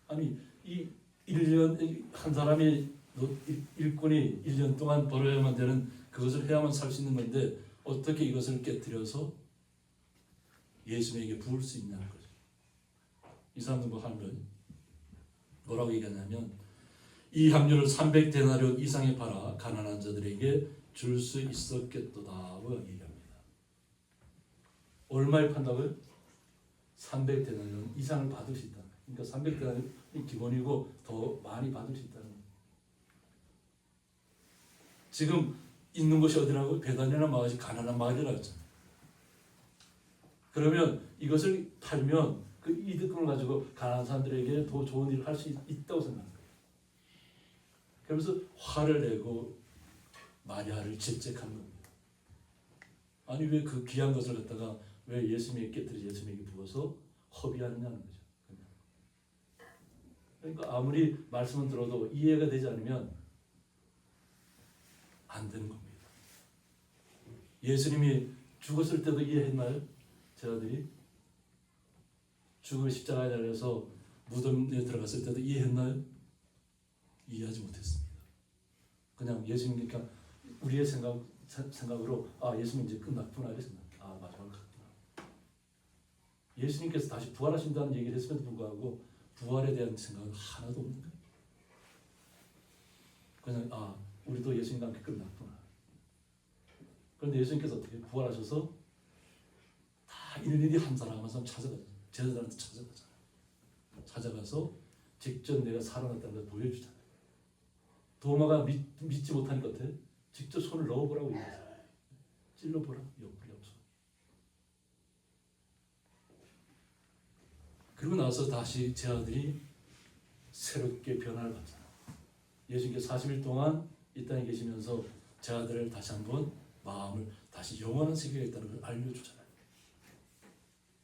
아니 이 1년 한 사람이 일꾼이 1년 동안 벌어야만 되는 그것을 해야만 살 수 있는 건데 어떻게 이것을 깨뜨려서 예수님에게 부을 수 있냐는 거죠. 이 사람들 뭐 하는 거예요? 뭐라고 얘기하냐면 이 향유를 300데나리온 이상에 팔아 가난한 자들에게 줄 수 있었겠도다고 얘기합니다. 얼마에 판다고요? 300데나리온 이상을 받을 수 있다. 그러니까 300데나리온이 기본이고 더 많이 받을 수 있다는 거예요. 지금 있는 곳이 어디라고? 베다니나 마을이 가난한 마을이라고 했잖아요. 그러면 이것을 팔면 그 이득금을 가지고 가난한 사람들에게 더 좋은 일을 할 수 있다고 생각하는 거예요. 그러면서 화를 내고 마리아를 질책한 겁니다. 아니 왜 그 귀한 것을 갖다가 왜 예수님에게 깨뜨려 예수님에게 부어서 허비하느냐는 거죠. 그러니까 아무리 말씀은 들어도 이해가 되지 않으면 안 되는 겁니다. 예수님이 죽었을 때도 이해했나요? 제자들이 죽음의 십자가에 달려서 무덤에 들어갔을 때도 이해했나요? 이해하지 못했습니다. 그냥 예수님 그러니까 우리의 생각으로 아 예수님 이제 끝났구나 이랬습니다. 아 마지막 갔구나. 예수님께서 다시 부활하신다는 얘기를 했음에도 불구하고 부활에 대한 생각은 하나도 없는 거예요. 그냥 아 우리도 예수님과 함께 끝났구나. 그런데 예수님께서 어떻게 부활하셔서 다 일일이 한 사람 한 사람 찾아가죠. 제자들한테 찾아가잖아요. 찾아가서 직접 내가 살아났다는 걸 보여주잖아요. 도마가 믿지 못하는 것 같아. 직접 손을 넣어보라고 얘기했어요. 찔러보라. 옆으로 옆손. 그리고 나서 다시 제자들이 새롭게 변화를 받잖아요. 예수님께서 40일 동안 이 땅에 계시면서 제자들을 다시 한번 마음을 다시 영원한 세계가 있다는 걸 알려주잖아요.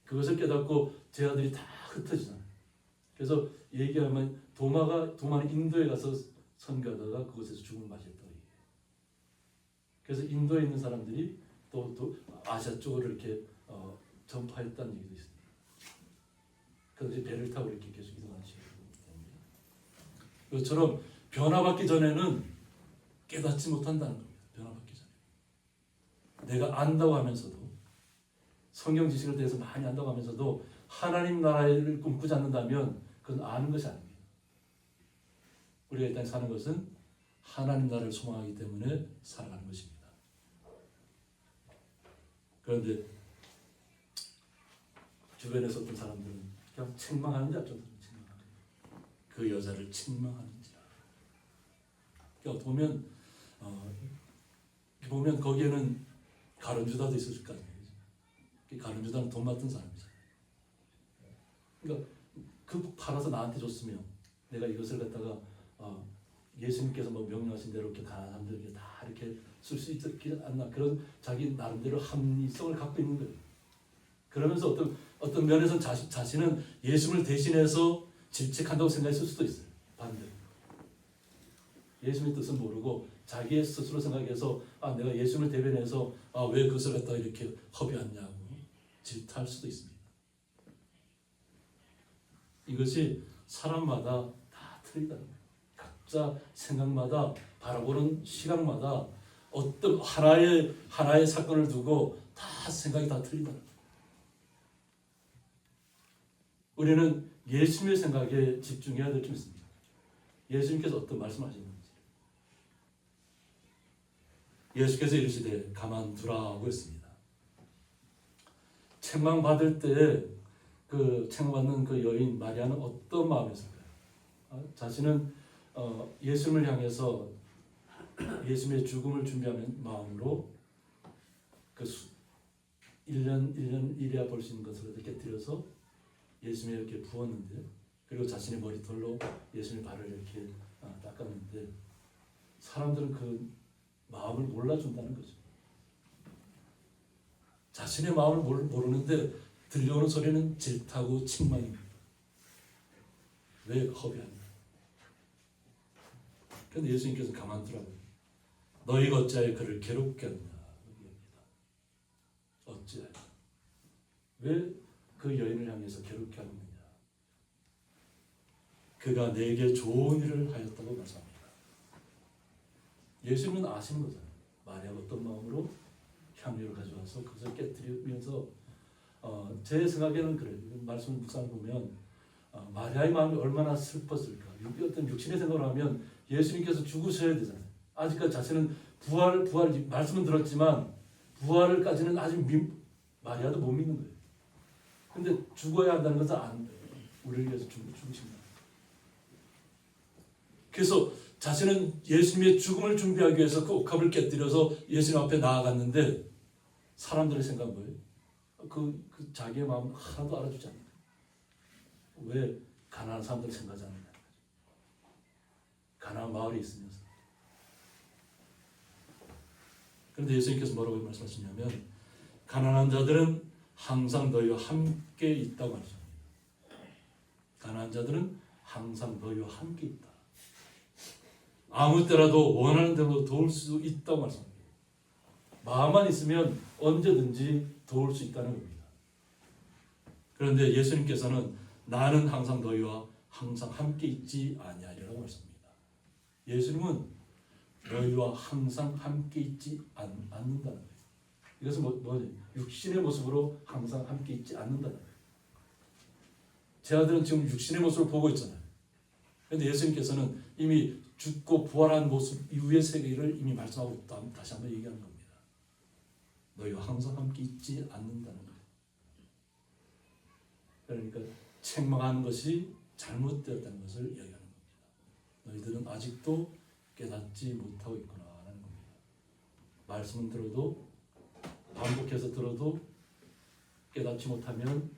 그것을 깨닫고 제자들이 다 흩어지잖아요. 그래서 얘기하면 도마는 인도에 가서 선교하다가 그곳에서 죽음을 맞이했다고 얘기해요. 그래서 인도에 있는 사람들이 또 아시아 쪽으로 이렇게 전파했다는 얘기도 있습니다. 그래서 배를 타고 이렇게 계속 이동하는 시간이 됩니다. 그것처럼 변화받기 전에는 깨닫지 못한다는 겁니다. 변화받기 전에. 내가 안다고 하면서도 성경 지식에 대해서 많이 안다고 하면서도 하나님 나라를 꿈꾸지 않는다면 그건 아는 것이 아닙니다. 우리가 이 땅에 사는 것은 하나님 나라를 소망하기 때문에 살아가는 것입니다. 그런데 주변에서 어떤 사람들은 그냥 책망하는 자, 좀 책망하는 거예요. 그 여자를 책망하는지라. 그러니까 보면 거기에는 가룟유다도 있었을 거 아니에요. 가룟유다는 돈 맡은 사람이잖아요. 그러니까 그 팔아서 나한테 줬으면 내가 이것을 갖다가 예수님께서 뭐 명령하신 대로 이렇게 가난한 사람들에게 다 이렇게 쓸 수 있지 않나, 그런 자기 나름대로 합리성을 갖고 있는 거예요. 그러면서 어떤 면에서 자신은 예수님을 대신해서 질책한다고 생각했을 수도 있어요. 반대로 예수님의 뜻은 모르고 자기의 스스로 생각해서 내가 예수님을 대변해서 왜 그것을 갖다가 이렇게 허비하냐고 질타할 수도 있습니다. 이것이 사람마다 다 틀리다는 거예요. 각자 생각마다 바라보는 시각마다 어떤 하나의 사건을 두고 다 생각이 다 틀리다는 거예요. 우리는 예수님의 생각에 집중해야 될 점 있습니다. 예수님께서 어떤 말씀하셨는지. 예수께서 이르시되 가만두라고 했습니다. 책망받을 때 그 책망받는 그 여인 마리아는 어떤 마음이었을까요? 자신은 예수님을 향해서 예수님의 죽음을 준비하는 마음으로 그 1년 1야 볼 수 있는 것을 이렇게 드려서 예수님의 이렇게 부었는데, 그리고 자신의 머리털로 예수님의 발을 이렇게 닦았는데, 사람들은 그 마음을 몰라준다는 거죠. 자신의 마음을 모르는데 들려오는 소리는 질타고 책망입니다. 왜 허비하냐? 그런데 예수님께서 가만두라고요. 너희가 어찌하여 그를 괴롭게 하느냐? 어찌하여? 왜 그 여인을 향해서 괴롭게 하느냐? 그가 내게 좋은 일을 하였다고 말씀합니다. 예수님은 아시는 거잖아요. 마리아가 어떤 마음으로 향유를 가져와서 그것을 깨뜨리면서 제 생각에는 그래요. 말씀 묵상을 보면 마리아의 마음이 얼마나 슬펐을까. 어떤 육신의 생각을 하면 예수님께서 죽으셔야 되잖아요. 아직까지 자신은 부활 말씀은 들었지만 부활을까지는 아직 마리아도 못 믿는 거예요. 근데 죽어야 한다는 것은 안 돼요. 우리를 위해서 죽으신다. 그래서 자신은 예수님의 죽음을 준비하기 위해서 그 옥합을 깨뜨려서 예수님 앞에 나아갔는데 사람들의 생각은 뭐예요? 그 자기의 마음을 하나도 알아주지 않는 거예요. 왜? 가난한 사람들 생각하지 않는다는 거죠. 가난한 마을에 있으면서. 그런데 예수님께서 뭐라고 말씀하시냐면 가난한 자들은 항상 너희와 함께 있다고 말씀합니다. 가난한 자들은 항상 너희와 함께 있다. 아무 때라도 원하는 대로 도울 수 있다고 말씀합니다. 마음만 있으면 언제든지 도울 수 있다는 겁니다. 그런데 예수님께서는 나는 항상 너희와 항상 함께 있지 아니하리라고 말씀합니다. 예수님은 너희와 항상 함께 있지 않는다는 거예요. 이것은 뭐지? 육신의 모습으로 항상 함께 있지 않는다는 거예요. 제 아들은 지금 육신의 모습을 보고 있잖아요. 그런데 예수님께서는 이미 죽고 부활한 모습 이후의 세계를 이미 말씀하고 다시 한번 얘기하는 겁니다. 너희와 항상 함께 있지 않는다는 거예요. 그러니까 책망하는 것이 잘못되었다는 것을 이야기하는 겁니다. 너희들은 아직도 깨닫지 못하고 있구나라는 겁니다. 말씀은 들어도 반복해서 들어도 깨닫지 못하면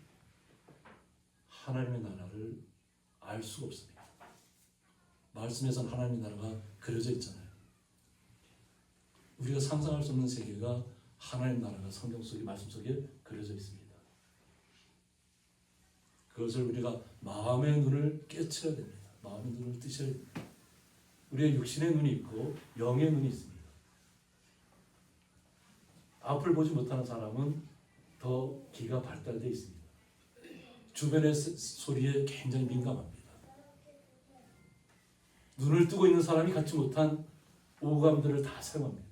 하나님의 나라를 알 수가 없습니다. 말씀에서는 하나님의 나라가 그려져 있잖아요. 우리가 상상할 수 없는 세계가 하나님 나라가 성경 속에 말씀 속에 그려져 있습니다. 그것을 우리가 마음의 눈을 깨쳐야 됩니다. 마음의 눈을 뜨셔야 됩니다. 우리의 육신의 눈이 있고 영의 눈이 있습니다. 앞을 보지 못하는 사람은 더 귀가 발달되어 있습니다. 주변의 소리에 굉장히 민감합니다. 눈을 뜨고 있는 사람이 갖지 못한 오감들을 다 사용합니다.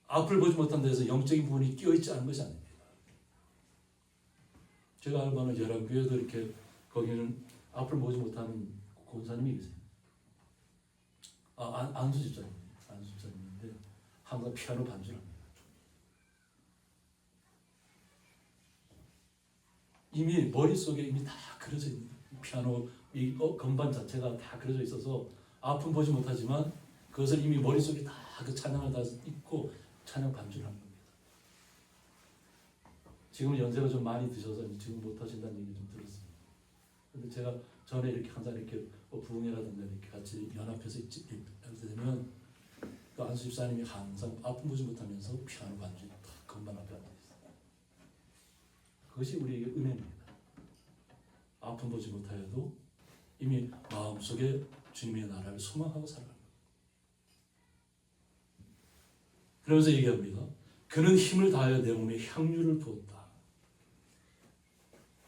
앞을 보지 못한 데서 영적인 부분이 끼어있지 않은 것이 아닙니다. 제가 알바는 열한교회도 이렇게 거기는 앞을 보지 못하는 권사님이 계세요. 안수 집사님인데 항상 피아노 반주를 합니다. 이미 머릿속에 이미 다 그려져 있는 거예요. 피아노 이 건반 자체가 다 그려져 있어서 앞은 보지 못하지만 그것을 이미 머릿속에 다 그 찬양을 다 있고 찬양 반주를 하는 겁니다. 지금 연세가 좀 많이 드셔서 지금 못 하신다는 얘기 좀 들었습니다. 근데 제가 전에 이렇게 항상 이렇게 부흥회라든가 이렇게 같이 연합해서 하게 되면 그 안수 집사님이 항상 아픈 보지 못하면서 피아노 반주 다 건반 앞에 앉아 있어요. 그것이 우리에게 은혜입니다. 아픈 보지 못하여도 이미 마음속에 주님의 나라를 소망하고 살아가는 거예요. 그러면서 얘기합니다. 그는 힘을 다하여 내 몸에 향유를 부었다.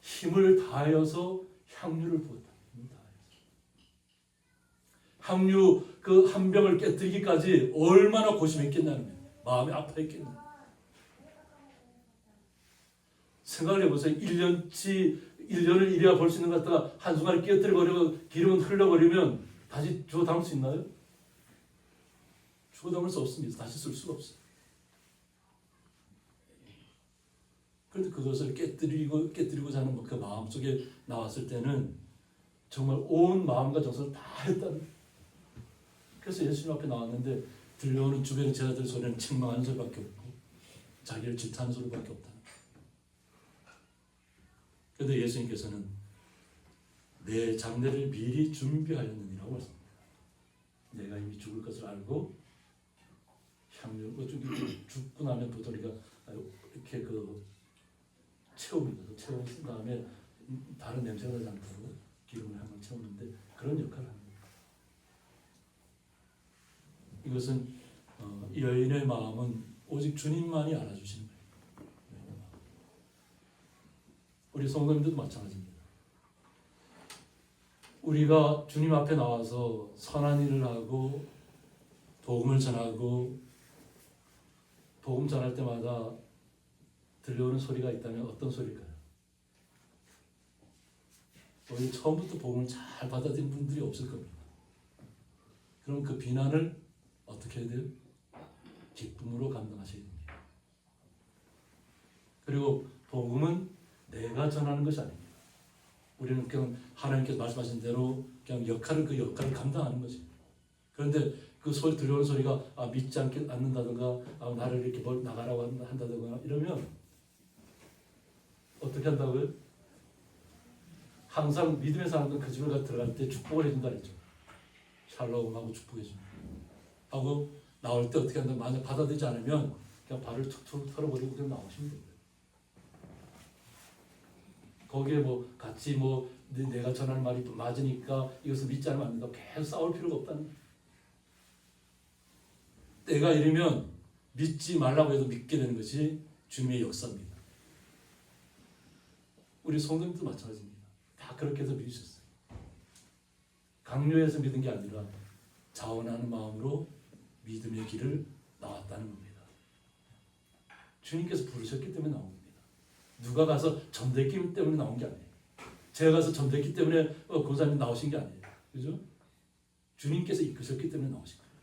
힘을 다하여서 향유를 부었다. 힘을 다하여서. 향유 그 한 병을 깨뜨리기까지 얼마나 고심했겠냐는 거예요. 마음이 아파했겠냐. 생각을 해보세요. 1년을 이래야 볼 수 있는 것 같다가 한순간에 깨뜨려버리고 기름은 흘러버리면 다시 주워 담을 수 있나요? 주워 담을 수 없습니다. 다시 쓸 수가 없어요. 그런데 그것을 깨뜨리고자 하는 그 마음속에 나왔을 때는 정말 온 마음과 정성을 다 했다는 거예요. 그래서 예수님 앞에 나왔는데 들려오는 주변의 제자들 소리는 책망하는 소리밖에 없고 자기를 질타하는 소리밖에 없다는 거예요. 그런데 예수님께서는 내 장례를 미리 준비하였느니라고 말씀합니다. 내가 이미 죽을 것을 알고 향유, 죽고 나면 보통 우리가 이렇게 채웁니다. 채운 다음에 다른 냄새가 나지 않도록 기름을 한번 채우는데 그런 역할을 합니다. 이것은 여인의 마음은 오직 주님만이 알아주시는 거예요. 우리 성도님들도 마찬가지입니다. 우리가 주님 앞에 나와서 선한 일을 하고 복음을 전하고 복음 전할 때마다 들려오는 소리가 있다면 어떤 소리일까요? 우리 처음부터 복음을 잘 받아들인 분들이 없을 겁니다. 그럼 그 비난을 어떻게 해야 돼요? 기쁨으로 감당하셔야 됩니다. 그리고 복음은 내가 전하는 것이 아닙니다. 우리는 그냥 하나님께서 말씀하신 대로 그냥 그 역할을 감당하는 거죠. 그런데 그 소리 들려오는 소리가 믿지 않는다든가 나를 이렇게 나가라고 한다든가 이러면 어떻게 한다고요? 항상 믿음의 사람들은 그 집에 들어갈 때 축복을 해준다 그랬죠. 샬롬하고 축복해줍니다. 하고 나올 때 어떻게 한다? 만약 받아들이지 않으면 그냥 발을 툭툭 털어버리고 그냥 나오시면 됩니다. 거기에 같이 내가 전하는 말이 맞으니까 이것을 믿지 않으면 안 된다. 계속 싸울 필요가 없다는 거예요. 때가 이르면 믿지 말라고 해도 믿게 되는 것이 주님의 역사입니다. 우리 성도님도 마찬가지입니다. 다 그렇게 해서 믿으셨어요. 강요해서 믿은 게 아니라 자원하는 마음으로 믿음의 길을 나왔다는 겁니다. 주님께서 부르셨기 때문에 나온 겁니다. 누가 가서 전됐기 때문에 나온 게 아니에요. 제가 가서 전됐기 때문에 권사님 나오신 게 아니에요. 그죠? 주님께서 이끄셨기 때문에 나오신 거예요.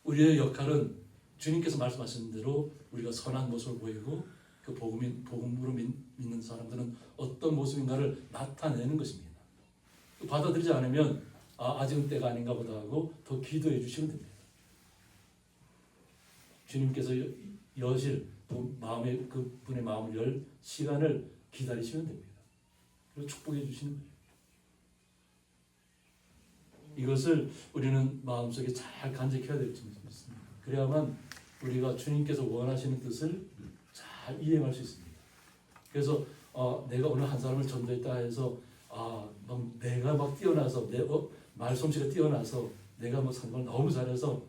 우리의 역할은 주님께서 말씀하신 대로 우리가 선한 모습을 보이고 그 복음으로 믿는 사람들은 어떤 모습인가를 나타내는 것입니다. 받아들이지 않으면 아직은 때가 아닌가 보다 하고 더 기도해 주시면 됩니다. 주님께서 여실 그분의 마음을 열 시간을 기다리시면 됩니다. 그리고 축복해 주시는 거예요. 이것을 우리는 마음속에 잘 간직해야 될 줄 믿습니다. 그래야만 우리가 주님께서 원하시는 뜻을 잘 이행할 수 있습니다. 그래서 내가 오늘 한 사람을 전도했다 해서 내가 뛰어나서 말솜씨가 뛰어나서 내가 상관을 너무 잘해서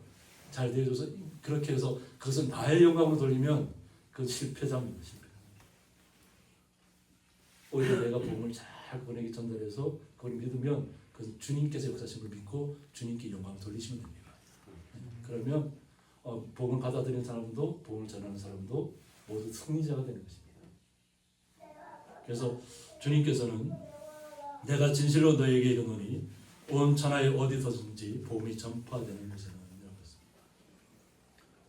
잘 대해줘서 그렇게 해서 그것은 나의 영광으로 돌리면 그건 실패자입니다. 실패. 오히려 내가 복음을 잘 그분에게 전달해서 그걸 믿으면 그것은 주님께서 역사하신 걸 믿고 주님께 영광을 돌리시면 됩니다. 그러면 복음을 받아들이는 사람도 복음을 전하는 사람도 모두 승리자가 되는 것입니다. 그래서 주님께서는 내가 진실로 너에게 이르노니 온 천하에 어디서든지 복음이 전파되는 곳에는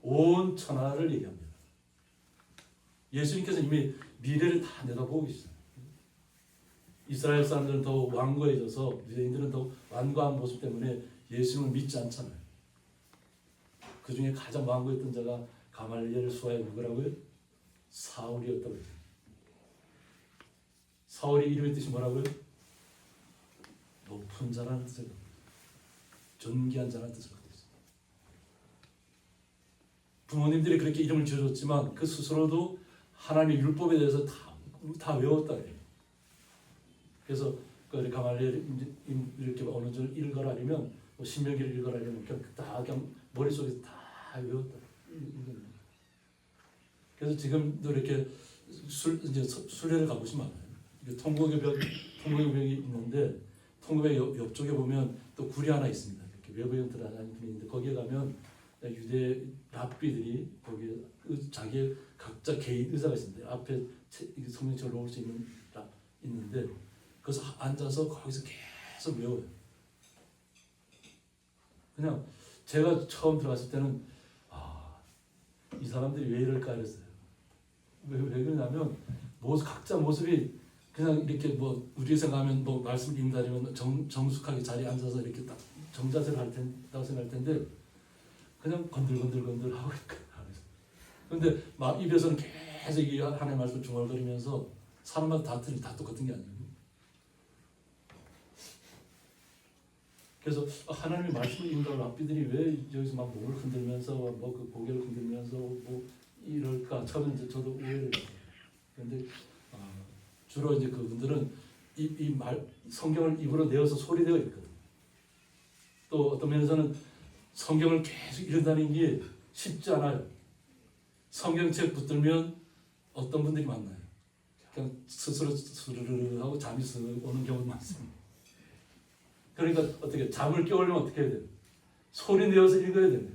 온 천하를 얘기합니다. 예수님께서 이미 미래를 다 내다보고 계시잖아요. 이스라엘 사람들은 더 완고해져서 유대인들은 더 완고한 모습 때문에 예수님을 믿지 않잖아요. 그 중에 가장 완고했던 자가 가말리엘 수하의 누구라고요? 사울이었다고 해요. 사울이 이름의 뜻이 뭐라고요? 높은 자라는 뜻을 갖고 있어요. 존귀한 자라는 뜻을 갖고 있어요. 부모님들이 그렇게 이름을 지어줬지만 그 스스로도 하나님의 율법에 대해서 다 외웠다 그래요. 그래서 그 가말리엘 이렇게 어느 줄 읽어라면 뭐 신명기를 읽어라면 그냥 머릿속에서 다 외웠다. 그래서 지금도 이렇게 이제 순례를 가보시면 알아요. 통곡의 벽이 있는데 통곡의 옆쪽에 보면 또 굴이 하나 있습니다. 이렇게 외부형들 하나 있는데 거기에 가면 유대 랍비들이 거기에 자기 각자 개인 의자가 있습니다. 앞에 성경책을 놓을 수 있는데 거기서 앉아서 거기서 계속 외워요. 그냥 제가 처음 들어갔을 때는 이 사람들이 왜 이럴까 그랬어요. 왜 그러냐면 각자 모습이 그냥 이렇게 뭐 우리 생각하면 뭐 말씀 읽는다면 정숙하게 자리에 앉아서 이렇게 딱 정자세를 한다고 생각할 텐데 그냥 건들건들 하고 있거든요. 그런데 막 입에서는 계속 이 하나님의 말씀 중얼거리면서 사람마다 다 똑같은 게 아니고 그래서 하나님의 말씀을 읽는 랍비들이 왜 여기서 막 몸을 흔들면서 뭐 그 고개를 흔들면서 뭐 이럴까 처음에 이제 저도 오해를 했어요. 그런데 주로 이제 그분들은 성경을 입으로 내어서 소리내어 있거든요. 또 어떤 면에서는 성경을 계속 읽는다는 게 쉽지 않아요. 성경책 붙들면 어떤 분들이 많나요? 그냥 스스로 스르르 하고 잠이 쓱 오는 경우도 많습니다. 그러니까 어떻게 잠을 깨우려면 어떻게 해야 돼요? 소리 내어서 읽어야 됩니다.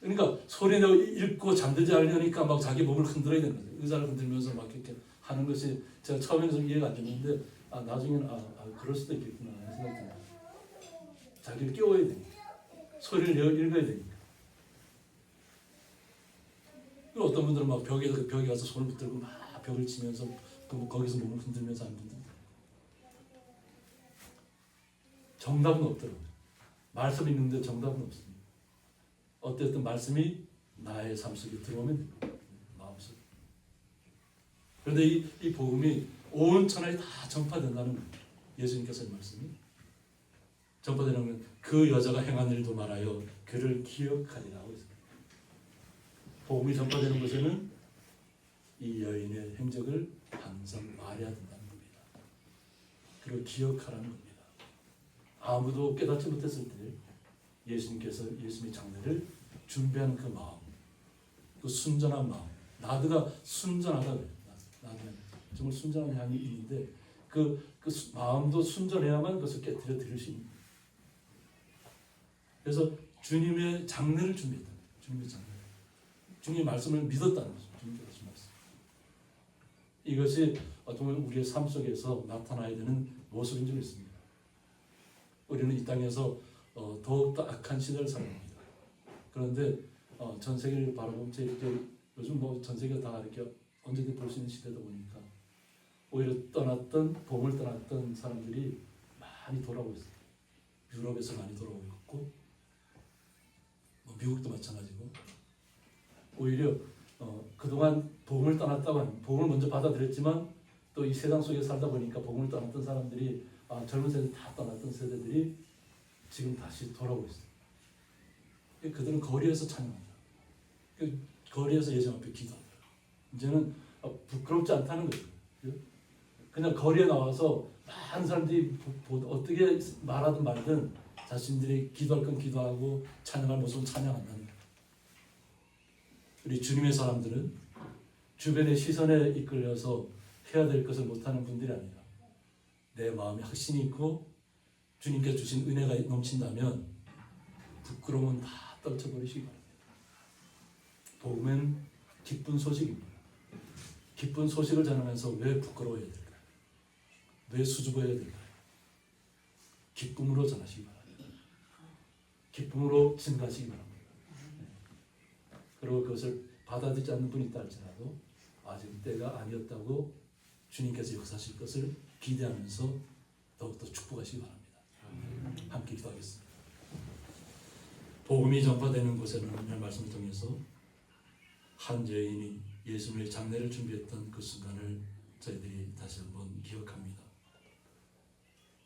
그러니까 소리 내어 읽고 잠들지 않으려니까 막 자기 몸을 흔들어야 되는 거죠. 의자를 흔들면서 막 이렇게 하는 것이 제가 처음에는 좀 이해가 안 됐는데 나중에는 그럴 수도 있겠구나 하는 생각이 듭니다. 자기를 깨워야 됩니다. 소리를 내어 읽어야 되니까. 그리고 어떤 분들은 막 벽에 가서 손을 붙들고 막 벽을 치면서 거기서 몸을 흔들면서 하는 분들. 정답은 없더라고요. 말씀 읽는데 정답은 없습니다. 어쨌든 말씀이 나의 삶 속에 들어오면 됩니다. 마음속. 그런데 이 복음이 온 천하에 다 전파된다는 거예요. 예수님께서의 말씀이 전파되는 그 여자가 행한 일도 말하여 그를 기억하리라 하고 있습니다. 복음이 전파되는 곳에는 이 여인의 행적을 항상 말해야 된다는 겁니다. 그리고 기억하라는 겁니다. 아무도 깨닫지 못했을 때 예수님께서 예수님의 장례를 준비하는 그 마음, 그 순전한 마음, 나드가 순전하다 그래요. 나드는 정말 순전한 향이 있는데 그 마음도 순전해야만 그것을 깨뜨려 드릴 수 있는. 그래서 주님의 장례를 준비했다. 주님의 장례. 주님의 말씀을 믿었다는 거죠. 주님께서 하신 말씀. 이것이 정말 우리의 삶 속에서 나타나야 되는 모습인 줄 믿습니다. 우리는 이 땅에서 더욱더 악한 시대를 살아갑니다. 그런데 전 세계를 바라보면 이렇게 요즘 뭐 전 세계가 다 이렇게 언제든 볼 수 있는 시대다 보니까 오히려 복음을 떠났던 사람들이 많이 돌아오고 있어요. 유럽에서 많이 돌아오고 있고 뭐 미국도 마찬가지고 오히려 그동안 복음을 떠났다고 하는 복음을 먼저 받아들였지만 또 이 세상 속에 살다 보니까 복음을 떠났던 사람들이 젊은 세대 다 떠났던 세대들이 지금 다시 돌아오고 있어요. 그들은 거리에서 찬양합니다. 거리에서 예수 앞에 기도합니다. 이제는 부끄럽지 않다는 거죠. 그냥 거리에 나와서 많은 사람들이 어떻게 말하든 말든 자신들이 기도할 건 기도하고 찬양할 모습은 찬양한다는 거예요. 우리 주님의 사람들은 주변의 시선에 이끌려서 해야 될 것을 못하는 분들이 아니라 내 마음에 확신이 있고 주님께 주신 은혜가 넘친다면 부끄러움은 다 떨쳐버리시기 바랍니다. 복음은 기쁜 소식입니다. 기쁜 소식을 전하면서 왜 부끄러워해야 될까요? 왜 수줍어해야 될까요? 기쁨으로 전하시기 바랍니다. 기쁨으로 증가하시기 바랍니다. 그리고 그것을 받아들이지 않는 분이 있다 할지라도 아직 때가 아니었다고 주님께서 역사하실 것을 기대하면서 더욱더 축복하시기 바랍니다. 함께 기도하겠습니다. 복음이 전파되는 곳에는 오늘 말씀을 통해서 한 여인이 예수님의 장례를 준비했던 그 순간을 저희들이 다시 한번 기억합니다.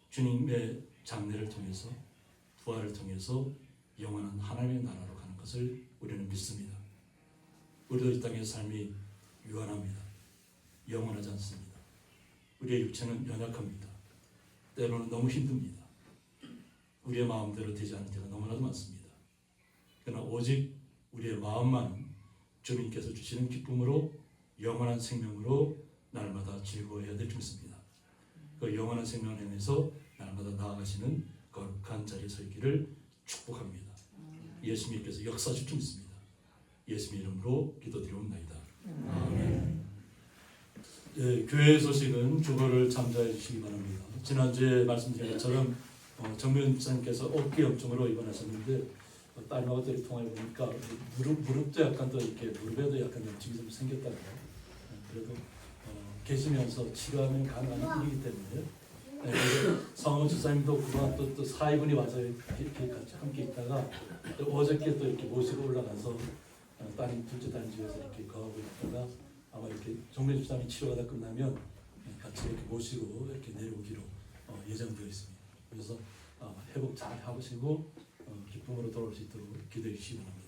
주님의 장례를 통해서 부활을 통해서 영원한 하나님의 나라로 가는 것을 우리는 믿습니다. 우리도 이 땅의 삶이 유한합니다. 영원하지 않습니다. 우리의 육체는 연약합니다. 때로는 너무 힘듭니다. 우리의 마음대로 되지 않을 때가 너무나도 많습니다. 그러나 오직 우리의 마음만 주님께서 주시는 기쁨으로 영원한 생명으로 날마다 즐거워해야 될 줄 믿습니다. 그 영원한 생명을 향해서 날마다 나아가시는 거룩한 자리에 서 있기를 축복합니다. 예수님께서 역사하실 줄 믿습니다. 예수님 이름으로 기도드리옵나이다. 아멘. 예, 교회 소식은 주거를 참조해 주시기 바랍니다. 지난주에 말씀드린 것처럼 정면 목사님께서 어깨 염증으로 입원하셨는데 딸님하고 또 통화해 보니까 무릎도 약간 더 이렇게 무릎에도 약간 염증이 좀 생겼다고. 그래도 계시면서 치료하면 가능한 일이기 때문에 성원 집사님도 그동안 또 사회분이 와서 이렇게 같이 함께 있다가 어저께 또 이렇게 모시고 올라가서 딸님 둘째 딸 집에서 이렇게 거하고 있다가 아마 이렇게 정면 집사님 치료가 다 끝나면 같이 이렇게 모시고 이렇게 내려오기로 예정되어 있습니다. 그래서 회복 잘 하시고 기쁨으로 돌아올 수 있도록 기도해 주시기 바랍니다.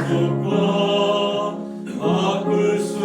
행복과 바꿀 수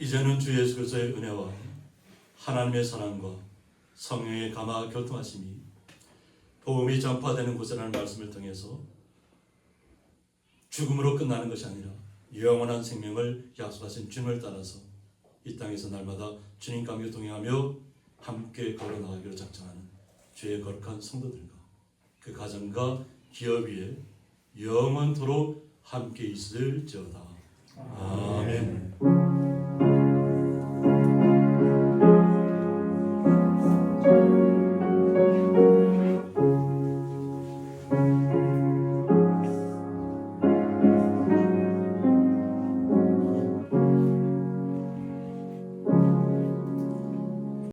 이제는 주 예수 그리스도의 은혜와 하나님의 사랑과 성령의 감화 교통하심이 복음이 전파되는 곳이라는 말씀을 통해서 죽음으로 끝나는 것이 아니라 영원한 생명을 약속하신 주님을 따라서 이 땅에서 날마다 주님과 함께 동행하며 함께 걸어나가기로 작정하는 주의 거룩한 성도들과 그 가정과 기업 위에 영원토록 함께 있을지어다. 아멘.